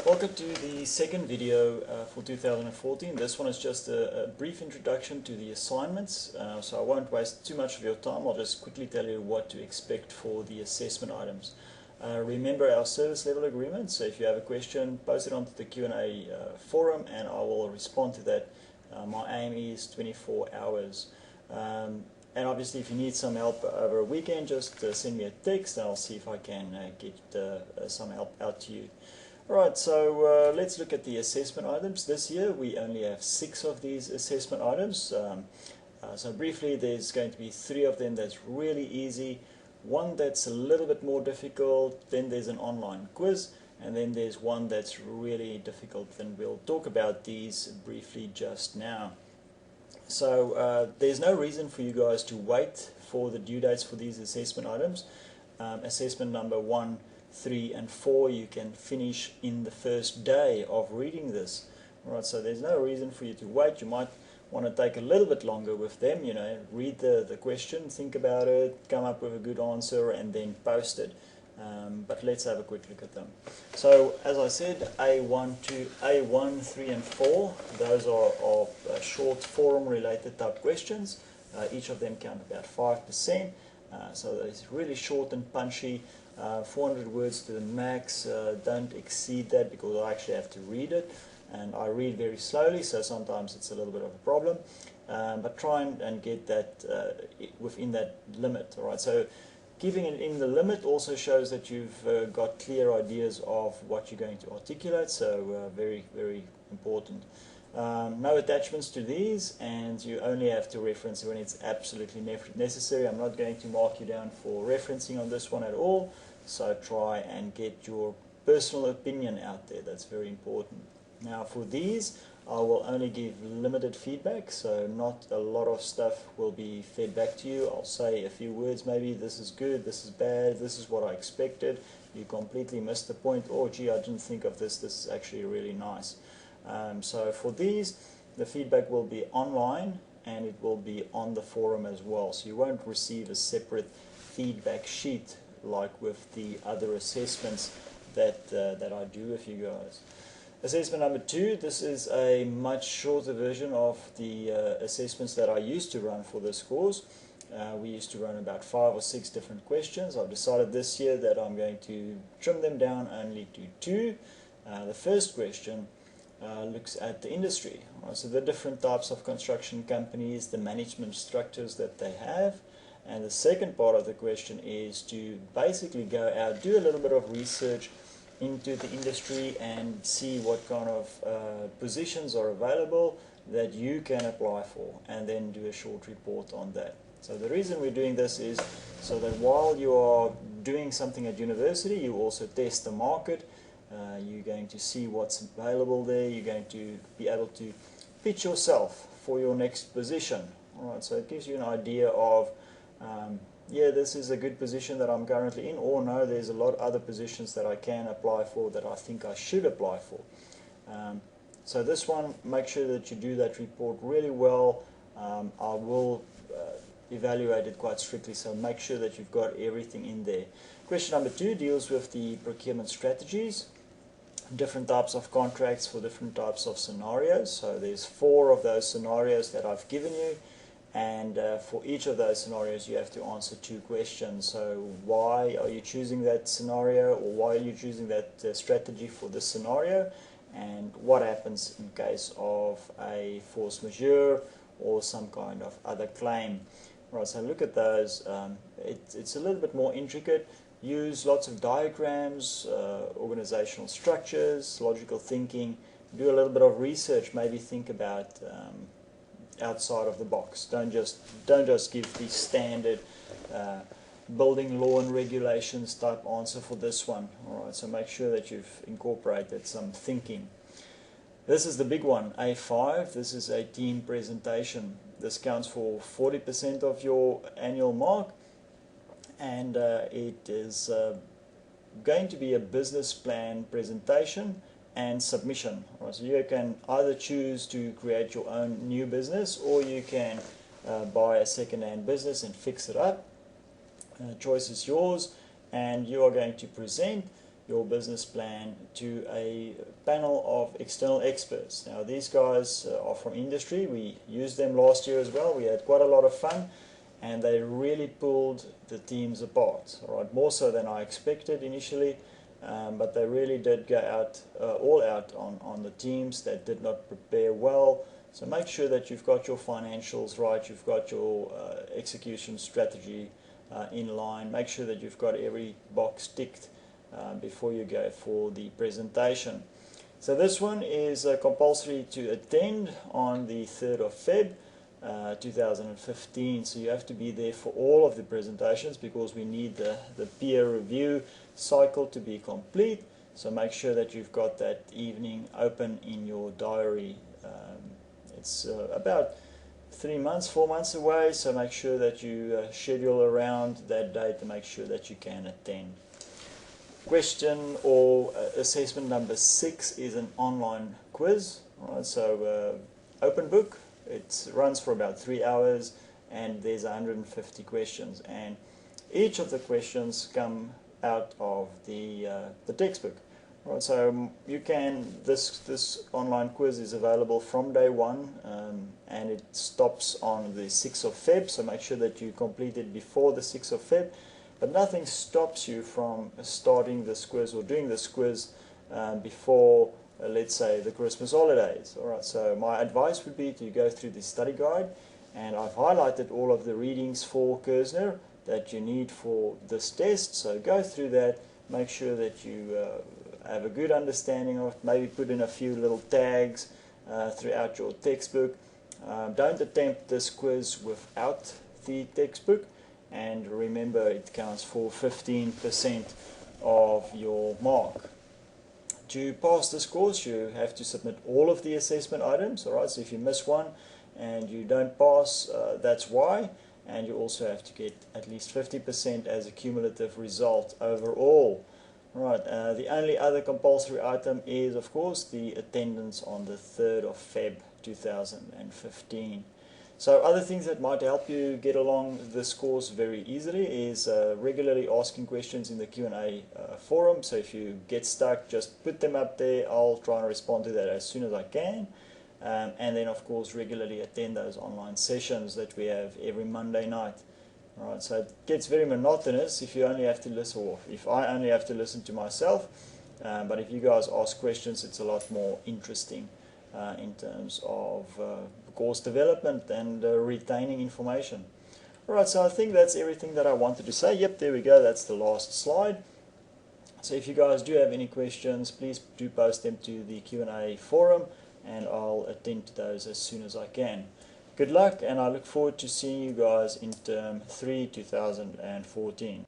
Welcome to the second video for 2014. This one is just a brief introduction to the assignments, so I won't waste too much of your time. I'll just quickly tell you what to expect for the assessment items. Remember our service level agreement, so if you have a question, post it onto the Q&A forum and I will respond to that. My aim is 24 hours. And obviously if you need some help over a weekend, just send me a text and I'll see if I can get some help out to you. Alright, so let's look at the assessment items. This year we only have 6 of these assessment items. So briefly, there's going to be 3 of them that's really easy, 1 that's a little bit more difficult, then there's an online quiz, and then there's 1 that's really difficult, and we'll talk about these briefly just now. So there's no reason for you guys to wait for the due dates for these assessment items. Assessment number 1, 3 and 4 you can finish in the first day of reading this. Alright, so there's no reason for you to wait. You might want to take a little bit longer with them, read the question, think about it, come up with a good answer and then post it. But let's have a quick look at them. So as I said, A1, 3 and 4, those are short forum related type questions. Each of them count about 5%. So it's really short and punchy. 400 words to the max. Don't exceed that because I actually have to read it, and I read very slowly, so sometimes it's a little bit of a problem. But try and get that within that limit. All right. So keeping it in the limit also shows that you've got clear ideas of what you're going to articulate. So very, very important. No attachments to these, and you only have to reference when it's absolutely necessary. I'm not going to mark you down for referencing on this one at all, so try and get your personal opinion out there. That's very important. Now for these, I will only give limited feedback, so not a lot of stuff will be fed back to you. I'll say a few words, maybe this is good, this is bad, this is what I expected, you completely missed the point, or gee, I didn't think of this, this is actually really nice. So for these, the feedback will be online and it will be on the forum as well. So you won't receive a separate feedback sheet like with the other assessments that I do with you guys. Assessment number 2, this is a much shorter version of the assessments that I used to run for this course. We used to run about 5 or 6 different questions. I've decided this year that I'm going to trim them down only to 2. The first question looks at the industry, so the different types of construction companies, the management structures that they have, and the second part of the question is to basically go out, do a little bit of research into the industry and see what kind of positions are available that you can apply for, and then do a short report on that. So the reason we're doing this is so that while you are doing something at university, you also test the market. You're going to see what's available there. You're going to be able to pitch yourself for your next position. Alright, so it gives you an idea of, yeah, this is a good position that I'm currently in, or no, there's a lot of other positions that I can apply for that I think I should apply for. So this one, make sure that you do that report really well. I will evaluate it quite strictly, so make sure that you've got everything in there. Question number 2 deals with the procurement strategies, different types of contracts for different types of scenarios. So there's 4 of those scenarios that I've given you, and for each of those scenarios you have to answer 2 questions. So why are you choosing that scenario, or why are you choosing that strategy for this scenario, and what happens in case of a force majeure or some kind of other claim. Right, so look at those. It's a little bit more intricate. Use lots of diagrams, organizational structures, logical thinking. Do a little bit of research. Maybe think about outside of the box. Don't just give the standard building law and regulations type answer for this one. All right. So make sure that you've incorporated some thinking. This is the big one, A5. This is a team presentation. This counts for 40% of your annual mark, and it is going to be a business plan presentation and submission. Right, so you can either choose to create your own new business, or you can buy a second-hand business and fix it up. Choice is yours, and you are going to present your business plan to a panel of external experts. Now these guys are from industry. We used them last year as well. We had quite a lot of fun, and they really pulled the teams apart, all right, more so than I expected initially, but they really did go out all out on the teams that did not prepare well. So make sure that you've got your financials right, you've got your execution strategy in line. Make sure that you've got every box ticked before you go for the presentation. So this one is compulsory to attend on the 3rd of Feb 2015. So you have to be there for all of the presentations because we need the peer review cycle to be complete. So make sure that you've got that evening open in your diary. It's about 4 months away, so make sure that you schedule around that date to make sure that you can attend. Question or assessment number 6 is an online quiz. All right, so open book. It runs for about 3 hours, and there's 150 questions, and each of the questions come out of the textbook. Right, so you can, this online quiz is available from day one, and it stops on the 6th of Feb, so make sure that you complete it before the 6th of Feb, but nothing stops you from starting this quiz or doing this quiz before, let's say, the Christmas holidays. Alright, so my advice would be to go through the study guide, and I've highlighted all of the readings for Kersner that you need for this test, so go through that, make sure that you have a good understanding of it, maybe put in a few little tags throughout your textbook. Don't attempt this quiz without the textbook, and remember it counts for 15% of your mark. To pass this course you have to submit all of the assessment items, alright, so if you miss one and you don't pass, that's why, and you also have to get at least 50% as a cumulative result overall. Right, the only other compulsory item is, of course, the attendance on the 3rd of Feb 2015. So other things that might help you get along this course very easily is regularly asking questions in the Q&A forum. So if you get stuck, just put them up there. I'll try and respond to that as soon as I can. And then, of course, regularly attend those online sessions that we have every Monday night. Alright, so it gets very monotonous if you only have to listen, or if I only have to listen to myself, but if you guys ask questions, it's a lot more interesting in terms of course development and retaining information. Alright, so I think that's everything that I wanted to say. Yep, there we go, that's the last slide. So if you guys do have any questions, please do post them to the Q&A forum, and I'll attend to those as soon as I can. Good luck, and I look forward to seeing you guys in term 3 2014.